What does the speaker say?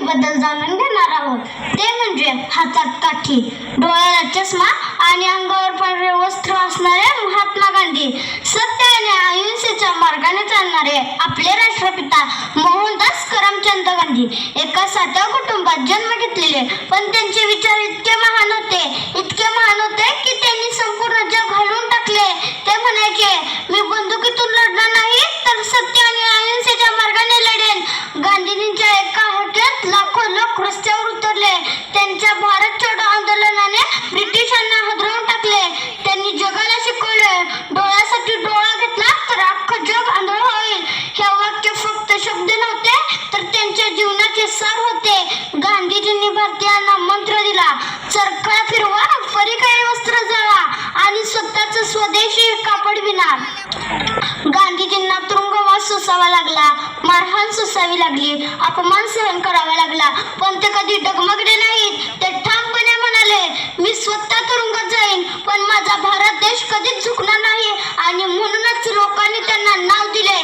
बद्दल जाणून घेणार आहोत. ते म्हणजे हातात काठी, डोळ्याला चष्मा आणि अंगावर पांढरे वस्त्र असणारे महात्मा गांधी. सत्य आणि अहिंसेच्या मार्गाने चालणारे आपले राष्ट्रपिता मोहनदास करमचंद गांधी. एका साध्या कुटुंबात जन्म घेतलेले, पण त्यांचे विचार इतके महान होते की त्यांनी संपूर्ण जग हलवून टाकले. ते म्हणायचे, मी बंदुकीतून लढणार नाही तर सत्य आणि अहिंसेच्या मार्गाने लढेन. गांधीजींच्या एका हत्येत लाखो लोक रस्त्यावर उतरले. त्यांच्या भारत छोडो आंदोलनाने ब्रिटिशांना हादरवून टाकले. त्यांनी जगाला शिकवले, डोळ्यासाठी डोळा घेतला तर अख्खं जग आंधळ होईल. हे वाक्य फक्त शब्द नव्हते तर त्यांच्या जीवनाचे सार होते. गांधीजींनी भारतीयांना मंत्र दिला, चरखा फिरवा, परिकाळी वस्त्र जळा आणि स्वतःच स्वदेशी कापड विणा. गांधीजींना तुरुंगवास सोसावा लागला, मारहाण सोसावी लागली, अपमान सहन करावा लागला, पण ते कधी डगमगले नाहीत. ते ठामपणे म्हणाले, मी स्वतः तुरुंगात जाईन पण माझा भारत देश कधीच झुकणार नाही. आणि म्हणूनच लोकांनी त्यांना नाव दिले